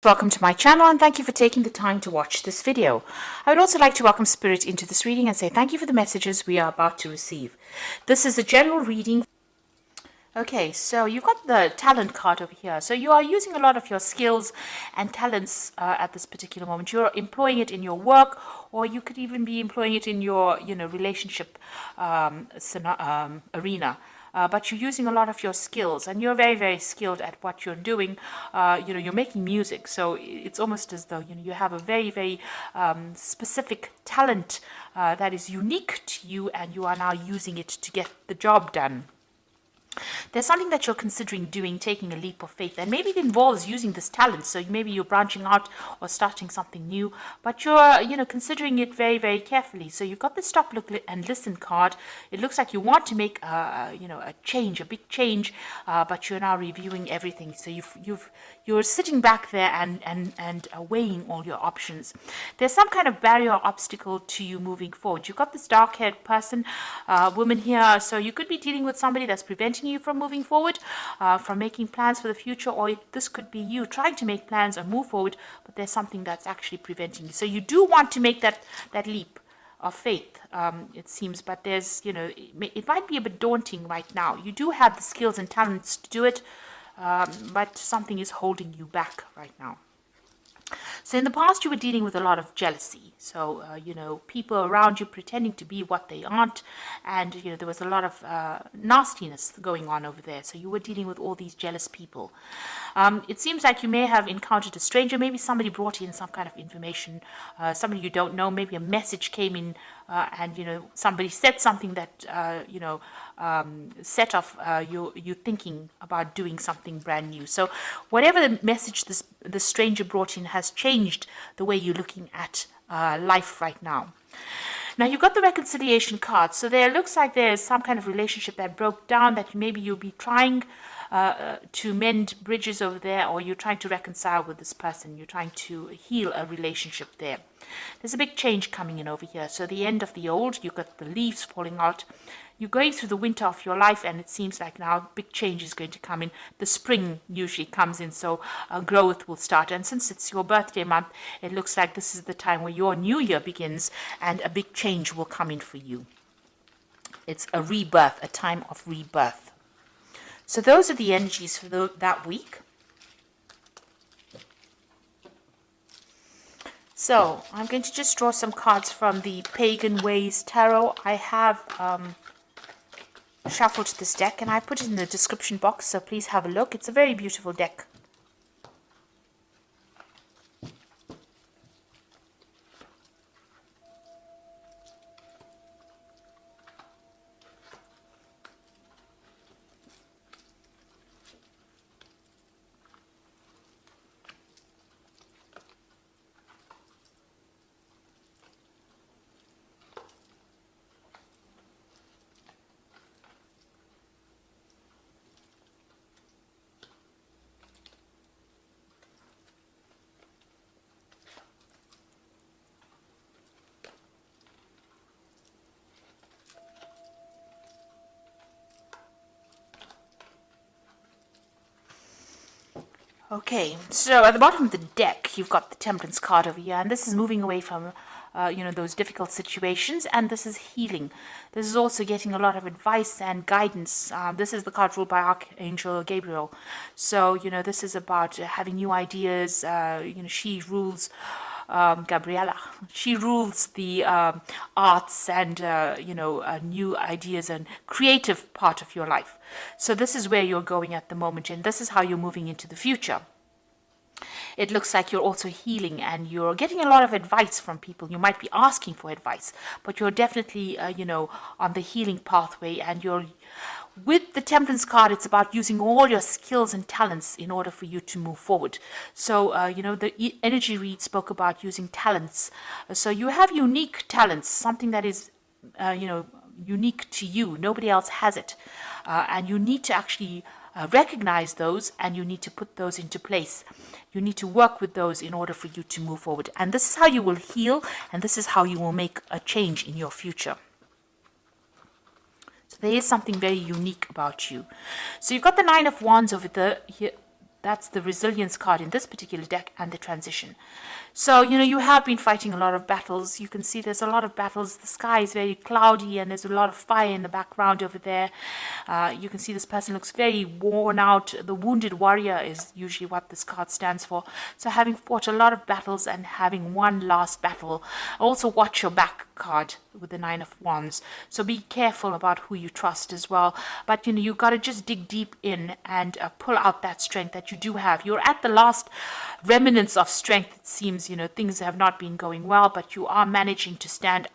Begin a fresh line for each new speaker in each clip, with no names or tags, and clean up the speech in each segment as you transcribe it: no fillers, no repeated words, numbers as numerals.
Welcome to my channel and thank you for taking the time to watch this video. I would also like to welcome Spirit into this reading and say thank you for the messages we are about to receive. This is a general reading. Okay, so you've got the talent card over here. So you are using a lot of your skills and talents at this particular moment. You're employing it in your work, or you could even be employing it in your, relationship arena. But you're using a lot of your skills, and you're very, very skilled at what you're doing. You're making music, so it's almost as though you have a very, very specific talent that is unique to you, and you are now using it to get the job done. There's something that you're considering doing, taking a leap of faith, and maybe it involves using this talent. So maybe you're branching out or starting something new, but you're, considering it very, very carefully. So you've got the stop, look, and listen card. It looks like you want to make, a change, a big change, but you're now reviewing everything. So you're sitting back there and weighing all your options. There's some kind of barrier or obstacle to you moving forward. You've got this dark-haired person, woman here, so you could be dealing with somebody that's preventing you from moving forward, from making plans for the future, or this could be you trying to make plans and move forward, but there's something that's actually preventing you. So you do want to make that leap of faith, it seems, but there's, it might be a bit daunting right now. You do have the skills and talents to do it, but something is holding you back right now. So in the past, you were dealing with a lot of jealousy. So, people around you pretending to be what they aren't. And, there was a lot of nastiness going on over there. So you were dealing with all these jealous people. It seems like you may have encountered a stranger. Maybe somebody brought in some kind of information, somebody you don't know. Maybe a message came in and, somebody said something that, set off you thinking about doing something brand new. So whatever the message the stranger brought in has changed the way you're looking at life right now. Now, you've got the reconciliation card. So there looks like there's some kind of relationship that broke down, that maybe you'll be trying to mend bridges over there, or you're trying to reconcile with this person. You're trying to heal a relationship there. There's a big change coming in over here. So the end of the old, you've got the leaves falling out. You're going through the winter of your life, and it seems like now big change is going to come in. The spring usually comes in, so growth will start. And since it's your birthday month, it looks like this is the time where your new year begins, and a big change will come in for you. It's a rebirth, a time of rebirth. So those are the energies for that week. So I'm going to just draw some cards from the Pagan Ways Tarot. I have shuffled this deck, and I put it in the description box, so please have a look. It's a very beautiful deck. Okay, so at the bottom of the deck, you've got the Temperance card over here, and this is moving away from, those difficult situations, and this is healing. This is also getting a lot of advice and guidance. This is the card ruled by Archangel Gabriel. So, this is about having new ideas. She rules, Gabriella. She rules the arts and, new ideas and creative part of your life. So this is where you're going at the moment, and this is how you're moving into the future. It looks like you're also healing, and you're getting a lot of advice from people. You might be asking for advice, but you're definitely, on the healing pathway, and you're with the Temperance card. It's about using all your skills and talents in order for you to move forward. So, the energy read spoke about using talents. So you have unique talents, something that is, unique to you. Nobody else has it. And you need to actually recognize those, and you need to put those into place. You need to work with those in order for you to move forward. And this is how you will heal, and this is how you will make a change in your future. So there is something very unique about you. So you've got the Nine of Wands over here, That's the resilience card in this particular deck, and the transition. So, you have been fighting a lot of battles. You can see there's a lot of battles. The sky is very cloudy and there's a lot of fire in the background over there. You can see this person looks very worn out. The wounded warrior is usually what this card stands for. So having fought a lot of battles and having one last battle. Also watch your back card with the Nine of Wands. So be careful about who you trust as well. But, you've got to just dig deep in and pull out that strength that you do have. You're at the last remnants of strength, it seems. Things have not been going well, but you are managing to stand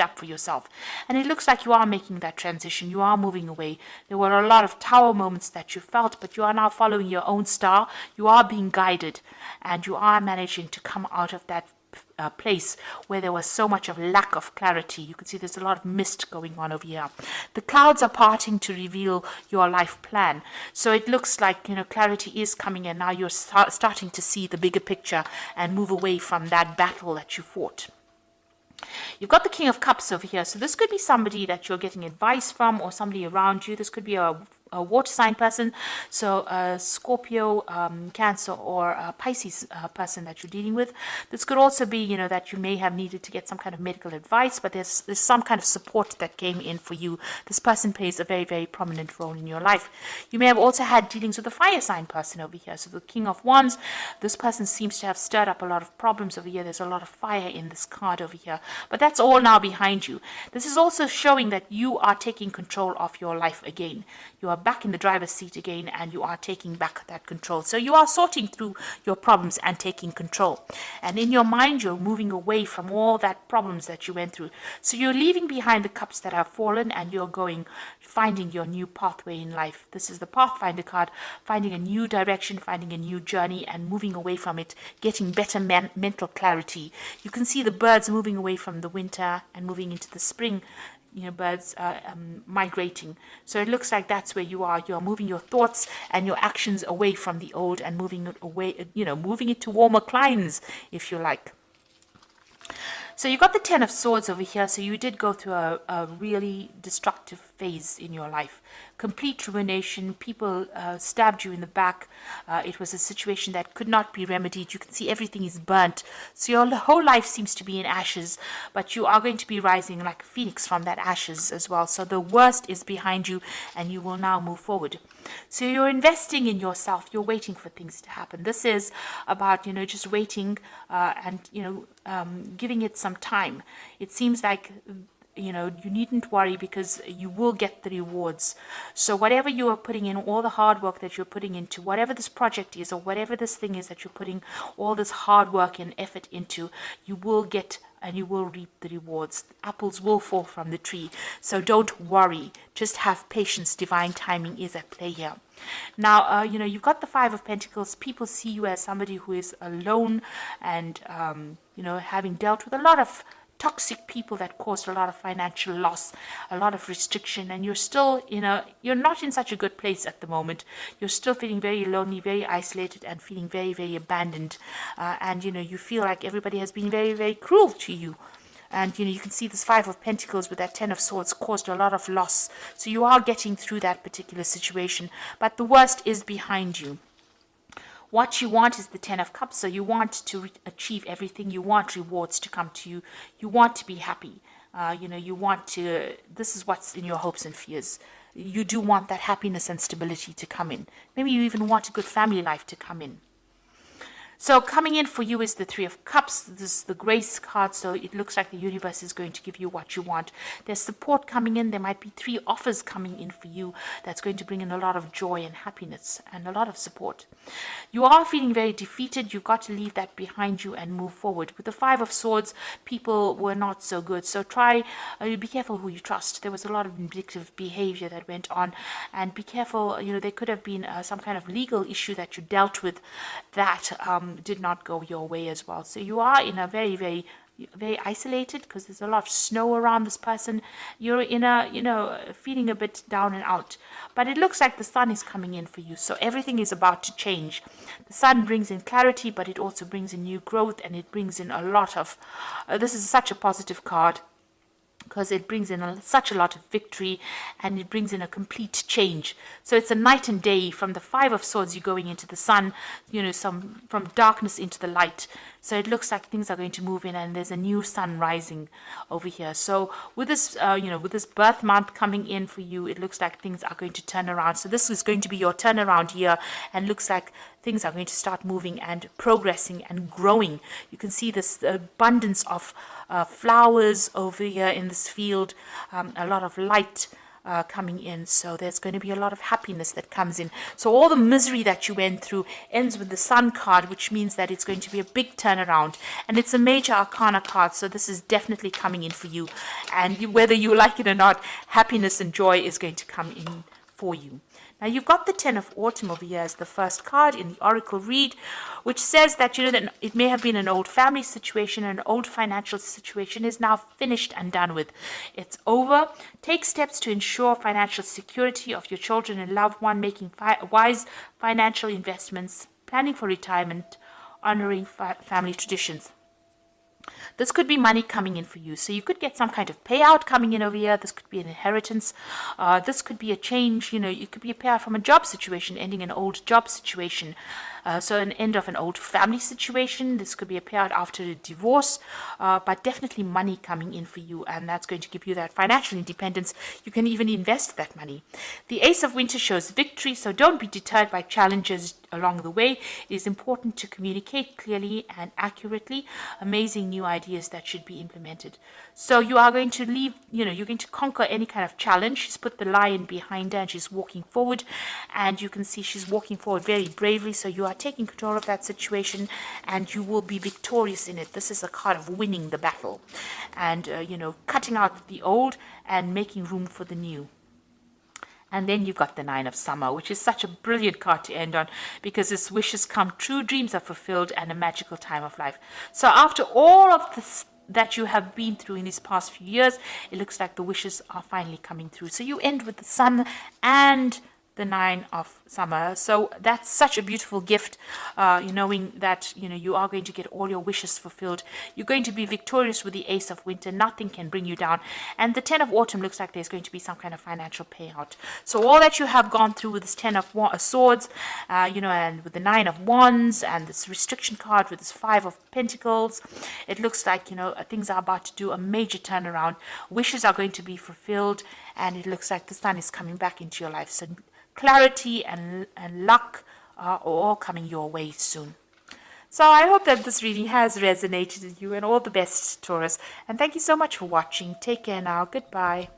up for yourself. And it looks like you are making that transition. You are moving away. There were a lot of tower moments that you felt, but you are now following your own star. You are being guided, and you are managing to come out of that place where there was so much of lack of clarity. You can see there's a lot of mist going on over here. The clouds are parting to reveal your life plan. So it looks like, clarity is coming, and now you're starting to see the bigger picture and move away from that battle that you fought. You've got the King of Cups over here. So this could be somebody that you're getting advice from, or somebody around you. This could be a water sign person, so Scorpio, Cancer, or Pisces person that you're dealing with. This could also be, that you may have needed to get some kind of medical advice, but there's some kind of support that came in for you. This person plays a very, very prominent role in your life. You may have also had dealings with a fire sign person over here. So the King of Wands, this person seems to have stirred up a lot of problems over here. There's a lot of fire in this card over here, but that's all now behind you. This is also showing that you are taking control of your life again. You are back in the driver's seat again, and you are taking back that control. So you are sorting through your problems and taking control. And in your mind, you're moving away from all that problems that you went through. So you're leaving behind the cups that have fallen, and you're finding your new pathway in life. This is the Pathfinder card, finding a new direction, finding a new journey, and moving away from it, getting better mental clarity. You can see the birds moving away from the winter and moving into the spring. Birds migrating. So it looks like that's where you are. You're moving your thoughts and your actions away from the old and moving it away, moving it to warmer climes, if you like. So you got the Ten of Swords over here. So you did go through a really destructive phase in your life. Complete ruination. People stabbed you in the back. It was a situation that could not be remedied. You can see everything is burnt. So your whole life seems to be in ashes, but you are going to be rising like a phoenix from that ashes as well. So the worst is behind you, and you will now move forward. So you're investing in yourself. You're waiting for things to happen. This is about, just waiting and, giving it some time. It seems like, you needn't worry, because you will get the rewards. So whatever you are putting in, all the hard work that you're putting into, whatever this project is, or whatever this thing is that you're putting all this hard work and effort into, you will get and you will reap the rewards. Apples will fall from the tree. So don't worry. Just have patience. Divine timing is at play here. Now, you've got the Five of Pentacles. People see you as somebody who is alone and, having dealt with a lot of toxic people that caused a lot of financial loss, a lot of restriction, and you're still, you're not in such a good place at the moment. You're still feeling very lonely, very isolated, and feeling very, very abandoned. And, you feel like everybody has been very, very cruel to you. And, you can see this Five of Pentacles with that Ten of Swords caused a lot of loss. So you are getting through that particular situation, but the worst is behind you. What you want is the Ten of Cups. So you want to achieve everything. You want rewards to come to you. You want to be happy. You want to, this is what's in your hopes and fears. You do want that happiness and stability to come in. Maybe you even want a good family life to come in. So coming in for you is the Three of Cups. This is the Grace card, so it looks like the universe is going to give you what you want. There's support coming in. There might be 3 offers coming in for you that's going to bring in a lot of joy and happiness and a lot of support. You are feeling very defeated. You've got to leave that behind you and move forward. With the Five of Swords, people were not so good. So be careful who you trust. There was a lot of vindictive behavior that went on, and be careful. There could have been some kind of legal issue that you dealt with that did not go your way as well. So you are in a very, very, very isolated, because there's a lot of snow around this person. You're in a, feeling a bit down and out. But it looks like the sun is coming in for you. So everything is about to change. The sun brings in clarity, but it also brings in new growth, and it brings in a lot of, this is such a positive card, because it brings in such a lot of victory, and it brings in a complete change. So it's a night and day. From the Five of Swords, you're going into the sun, from darkness into the light. So it looks like things are going to move in, and there's a new sun rising over here. So with this, with this birth month coming in for you, it looks like things are going to turn around. So this is going to be your turnaround year, and looks like things are going to start moving and progressing and growing. You can see this abundance of flowers over here in this field, a lot of light coming in. So there's going to be a lot of happiness that comes in. So all the misery that you went through ends with the Sun card, which means that it's going to be a big turnaround, and it's a major arcana card. So this is definitely coming in for you, and whether you like it or not, happiness and joy is going to come in for you. Now you've got the Ten of Autumn over here as the first card in the Oracle read, which says that that it may have been an old family situation, an old financial situation is now finished and done with. It's over. Take steps to ensure financial security of your children and loved one, making wise financial investments, planning for retirement, honoring family traditions. This could be money coming in for you. So you could get some kind of payout coming in over here. This could be an inheritance. This could be a change. It could be a payout from a job situation, ending an old job situation. So an end of an old family situation. This could be a payout after a divorce, but definitely money coming in for you, and that's going to give you that financial independence. You can even invest that money. The Ace of Winter shows victory, so don't be deterred by challenges along the way. It is important to communicate clearly and accurately. Amazing new ideas that should be implemented. So you are going to leave, you're going to conquer any kind of challenge. She's put the lion behind her and she's walking forward, and you can see she's walking forward very bravely. So you are taking control of that situation, and you will be victorious in it. This is a card of winning the battle, and cutting out the old and making room for the new. And then you've got the Nine of Summer, which is such a brilliant card to end on, because its wishes come true, dreams are fulfilled, and a magical time of life. So after all of this that you have been through in these past few years, it looks like the wishes are finally coming through. So you end with the Sun and the Nine of Summer. So that's such a beautiful gift, knowing that you are going to get all your wishes fulfilled. You're going to be victorious with the Ace of Winter. Nothing can bring you down. And the Ten of Autumn looks like there's going to be some kind of financial payout. So all that you have gone through with this Ten of Swords, and with the Nine of Wands and this restriction card with this Five of Pentacles, it looks like things are about to do a major turnaround. Wishes are going to be fulfilled, and it looks like the Sun is coming back into your life. So clarity and luck are all coming your way soon. So I hope that this reading has resonated with you, and all the best, Taurus. And thank you so much for watching. Take care now. Goodbye.